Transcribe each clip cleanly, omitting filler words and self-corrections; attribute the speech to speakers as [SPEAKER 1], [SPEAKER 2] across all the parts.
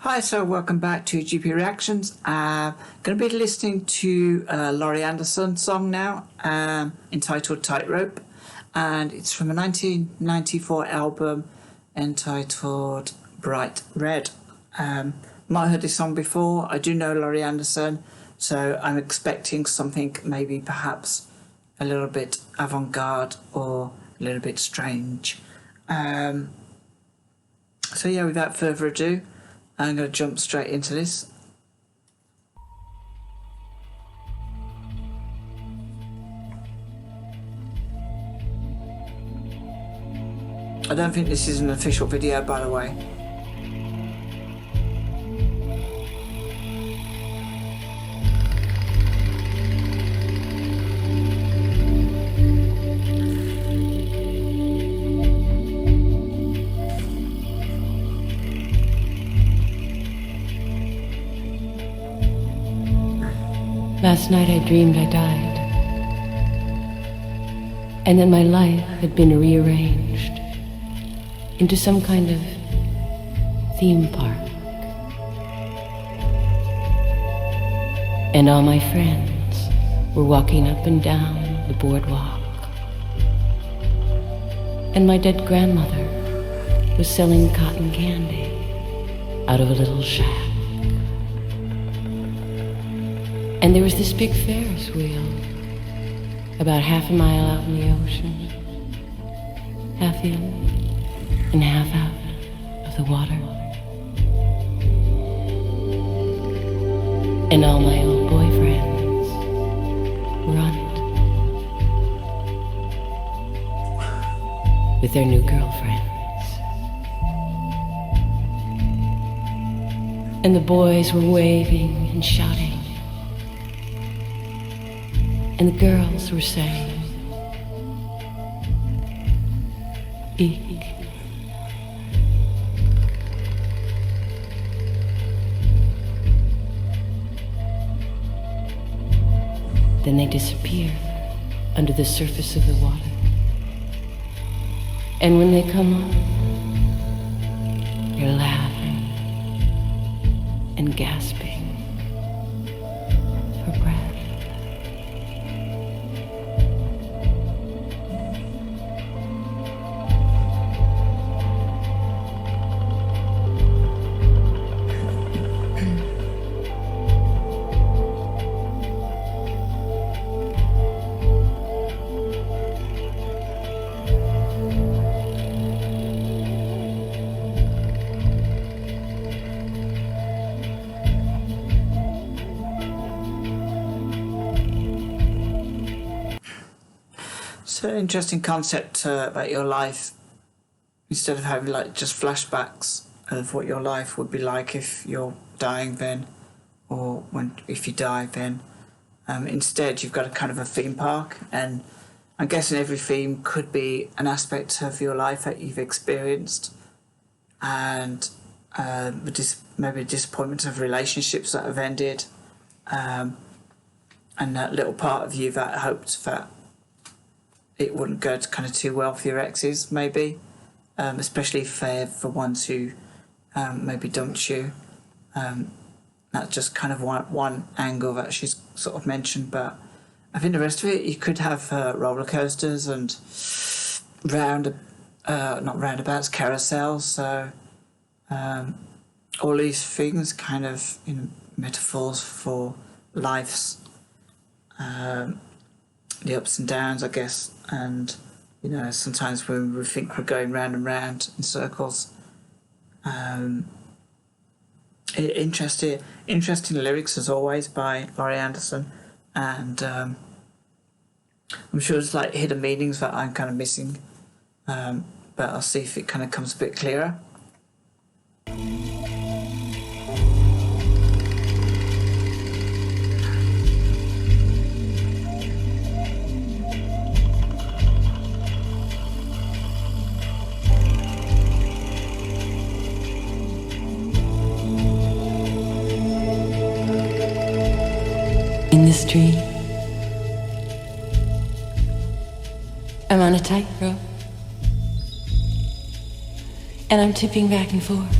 [SPEAKER 1] Hi, so welcome back to GP Reactions. Going to be listening to Laurie Anderson song now, entitled Tightrope, and it's from a 1994 album entitled Bright Red. Might have heard this song before. I do know Laurie Anderson, so I'm expecting something maybe perhaps a little bit avant-garde or a little bit strange. So yeah, without further ado, I'm going to jump straight into this. I don't think this is an official video, by the way.
[SPEAKER 2] Last night I dreamed I died, and that my life had been rearranged into some kind of theme park. And all my friends were walking up and down the boardwalk. And my dead grandmother was selling cotton candy out of a little shack. And there was this big Ferris wheel, about half a mile out in the ocean, half in and half out of the water. And all my old boyfriends were on it, with their new girlfriends. And the boys were waving and shouting. And the girls were saying, eek. Then they disappear under the surface of the water. And when they come up, they're laughing and gasping for breath.
[SPEAKER 1] It's an interesting concept about your life. Instead of having like just flashbacks of what your life would be like if you're dying then, or if you die then. Instead, you've got a kind of a theme park, and I'm guessing every theme could be an aspect of your life that you've experienced, and maybe disappointment of relationships that have ended, and that little part of you that hoped that it wouldn't go kind of too well for your exes, maybe, especially for ones who maybe dumped you. That's just kind of one angle that she's sort of mentioned, but I think the rest of it, you could have roller coasters and not roundabouts, carousels. So all these things kind of metaphors for life's the ups and downs, I guess, and sometimes when we think we're going round and round in circles. Interesting lyrics as always by Laurie Anderson, and I'm sure there's like hidden meanings that I'm kind of missing, but I'll see if it kind of comes a bit clearer.
[SPEAKER 2] In the street, I'm on a tightrope, and I'm tipping back and forth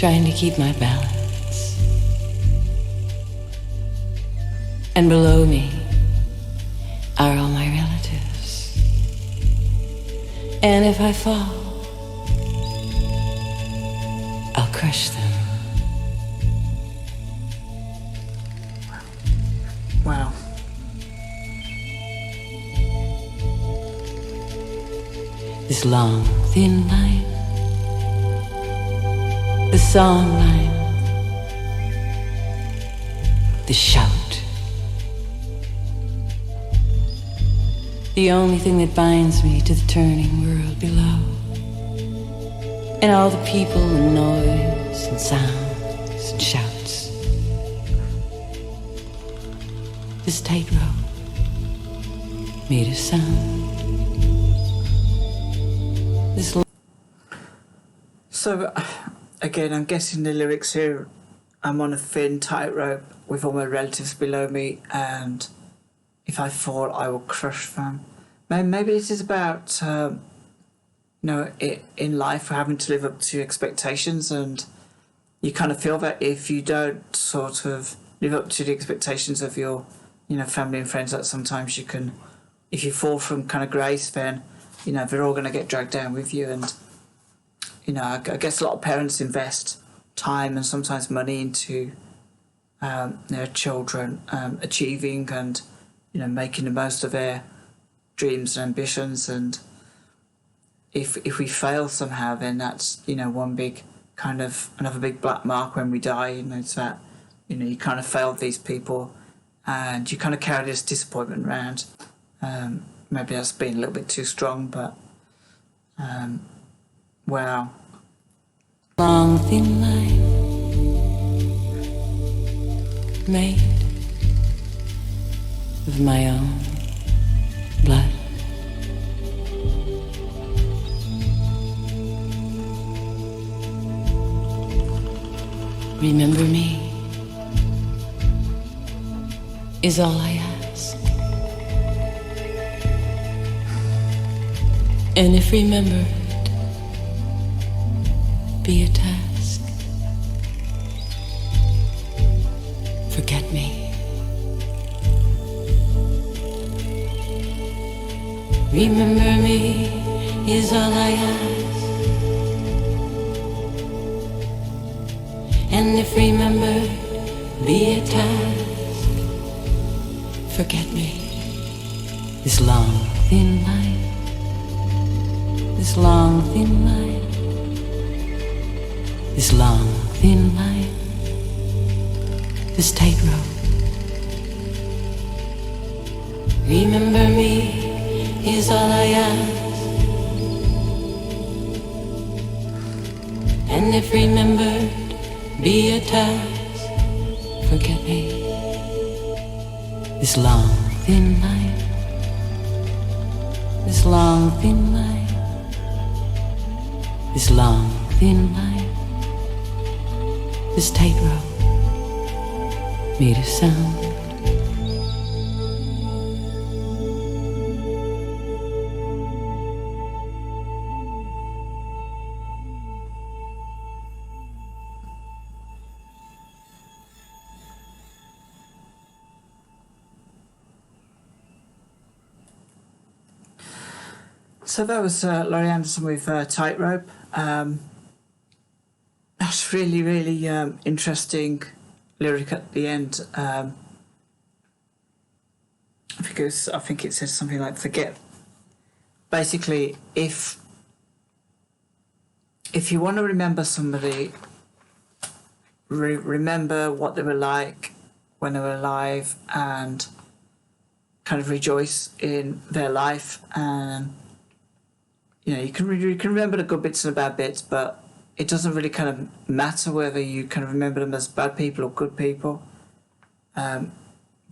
[SPEAKER 2] trying to keep my balance. And below me are all my relatives. And if I fall, I'll crush them.
[SPEAKER 1] Wow.
[SPEAKER 2] This long, thin line, the song line, the shout. The only thing that binds me to the turning world below. And all the people and noise and sounds and shouts. This tightrope made of sound.
[SPEAKER 1] So, again, I'm guessing the lyrics here, I'm on a thin tightrope with all my relatives below me, and if I fall, I will crush them. Maybe this is about, in life, having to live up to expectations, and you kind of feel that if you don't sort of live up to the expectations of your, family and friends, that sometimes you can, if you fall from kind of grace, then, they're all going to get dragged down with you. And, I guess a lot of parents invest time and sometimes money into their children achieving and, making the most of their dreams and ambitions. And if we fail somehow, then that's, one big kind of, another big black mark when we die. It's that, you kind of failed these people and you kind of carry this disappointment around. Maybe that's been a little bit too strong, but wow.
[SPEAKER 2] Long thin line made of my own blood. Remember me is all I ask. And if remembered be a task, forget me. Remember me is all I ask. And if remembered be a task, forget me. This long, thin line, this long, thin line, this long, thin line, this tightrope. Remember me is all I ask. And if remembered be a task, forget me. This long, thin line, this long, thin line, this long, thin line, this tightrope made of sound.
[SPEAKER 1] So that was Laurie Anderson with Tightrope. That's really, really interesting lyric at the end. Because I think it says something like forget. Basically, if you want to remember somebody, remember what they were like when they were alive and kind of rejoice in their life. And you can remember the good bits and the bad bits, but it doesn't really kind of matter whether you kind of remember them as bad people or good people. But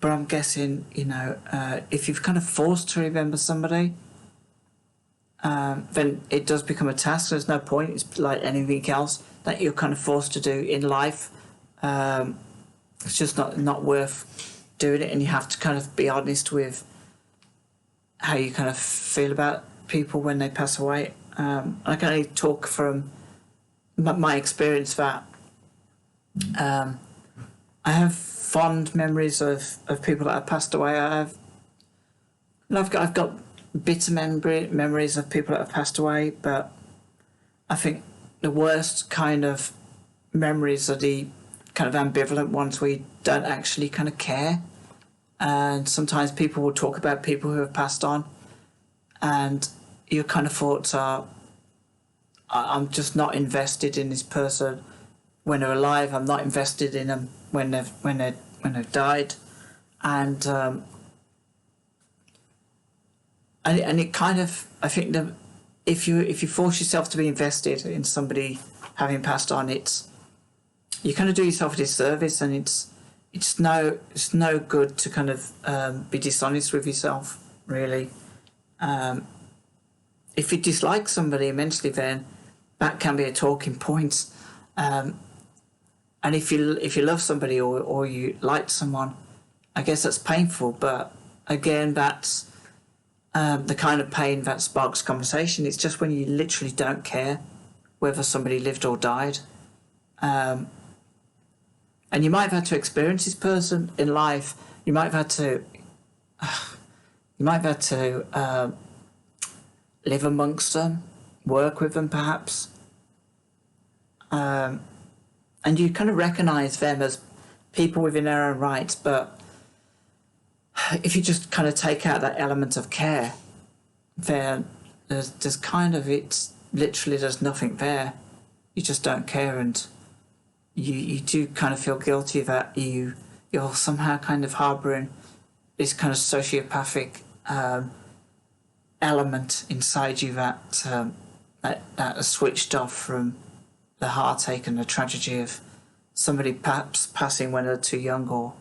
[SPEAKER 1] I'm guessing, if you've kind of forced to remember somebody, then it does become a task. There's no point. It's like anything else that you're kind of forced to do in life. It's just not worth doing it, and you have to kind of be honest with how you kind of feel about people when they pass away. I can only talk from my experience that I have fond memories of people that have passed away. I've got bitter memories of people that have passed away, but I think the worst kind of memories are the kind of ambivalent ones where you don't actually kind of care. And sometimes people will talk about people who have passed on, and your kind of thoughts are, I'm just not invested in this person when they're alive. I'm not invested in them when they've died, and it kind of, I think that if you force yourself to be invested in somebody having passed on, you kind of do yourself a disservice, and it's no good to kind of be dishonest with yourself, really. If you dislike somebody immensely, then that can be a talking point. And if you love somebody or you like someone, I guess that's painful. But again, that's the kind of pain that sparks conversation. It's just when you literally don't care whether somebody lived or died. And you might have had to experience this person in life. You might have had to live amongst them, work with them, perhaps. And you kind of recognise them as people within their own rights. But if you just kind of take out that element of care, then there's kind of, it's literally there's nothing there. You just don't care, and you do kind of feel guilty that you're somehow kind of harbouring this kind of sociopathic element inside you that is switched off from the heartache and the tragedy of somebody perhaps passing when they're too young, or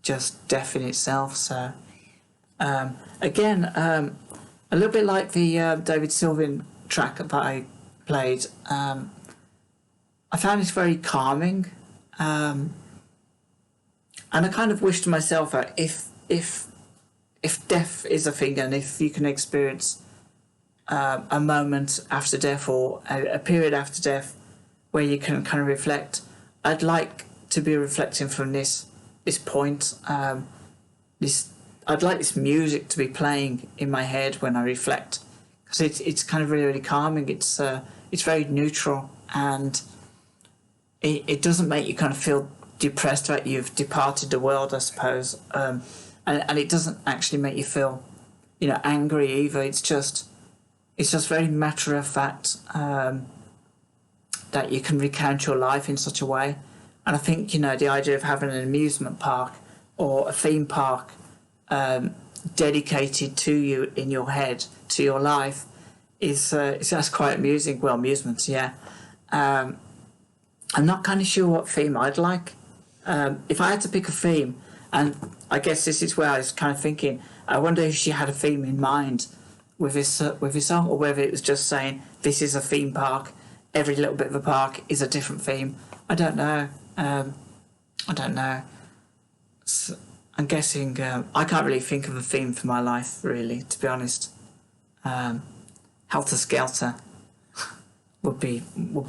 [SPEAKER 1] just death in itself. So again, a little bit like the David Sylvian track that I played, I found this very calming, and I kind of wish to myself that if death is a thing, and if you can experience a moment after death, or a period after death where you can kind of reflect, I'd like to be reflecting from this point. I'd like this music to be playing in my head when I reflect, because it's kind of really, really calming. It's very neutral, and it doesn't make you kind of feel depressed that you've departed the world, I suppose. And it doesn't actually make you feel, angry either. It's just very matter of fact, that you can recount your life in such a way. And I think, the idea of having an amusement park or a theme park dedicated to you in your head, to your life, that's quite amusing. Well, amusements, yeah. I'm not kind of sure what theme I'd like. If I had to pick a theme, and I guess this is where I was kind of thinking, I wonder if she had a theme in mind with this song, or whether it was just saying, this is a theme park, every little bit of a park is a different theme. I don't know. So I'm guessing I can't really think of a theme for my life, really, to be honest. Helter Skelter would be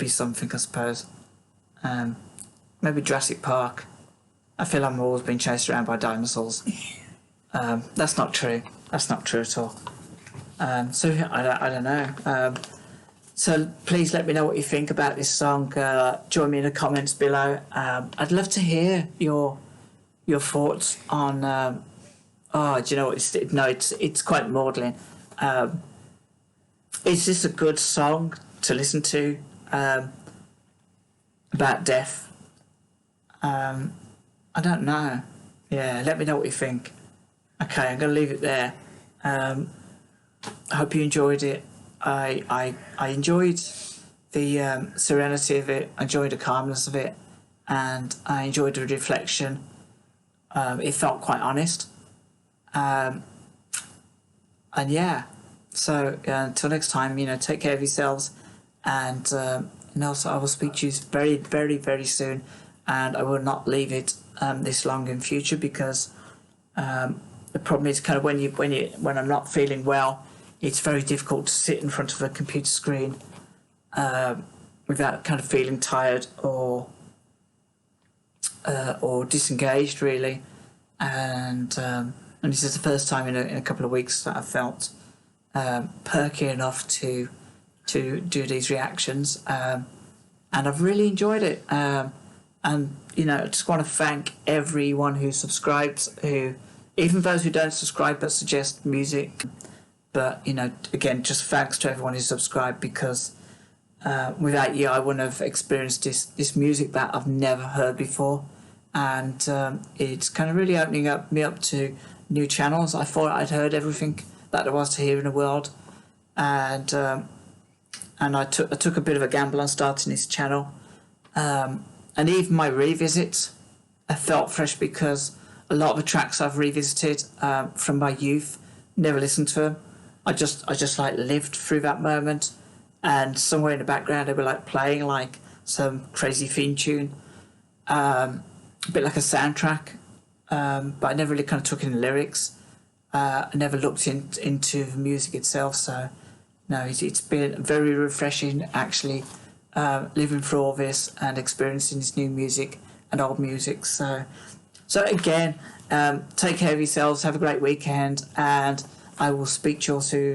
[SPEAKER 1] something, I suppose. Maybe Jurassic Park. I feel I'm always being chased around by dinosaurs. That's not true. That's not true at all. So I don't know. So please let me know what you think about this song. Join me in the comments below. I'd love to hear your thoughts on. Do you know what? It's quite maudlin. Is this a good song to listen to about death? I don't know. Yeah, let me know what you think. Okay, I'm going to leave it there. I hope you enjoyed it. I enjoyed the serenity of it. I enjoyed the calmness of it, and I enjoyed the reflection. It felt quite honest. And yeah, so until next time, take care of yourselves, and also I will speak to you very, very, very soon, and I will not leave it this long in future, because the problem is kind of when I'm not feeling well, it's very difficult to sit in front of a computer screen without kind of feeling tired or or disengaged really, and this is the first time in a couple of weeks that I felt perky enough to do these reactions, and I've really enjoyed it. And I just want to thank everyone who subscribes, who even those who don't subscribe but suggest music. But again, just thanks to everyone who subscribed, because without you, I wouldn't have experienced this music that I've never heard before, and it's kind of really opening me up to new channels. I thought I'd heard everything that there was to hear in the world, and I took a bit of a gamble on starting this channel, and even my revisits, I felt fresh, because a lot of the tracks I've revisited from my youth, never listened to them. I just like lived through that moment, and somewhere in the background they were like playing like some crazy theme tune, a bit like a soundtrack, but I never really kind of took in the lyrics. I never looked into the music itself, so no, it's been very refreshing actually, living through all this and experiencing this new music and old music. So again, take care of yourselves, have a great weekend, and I will speak to you all soon.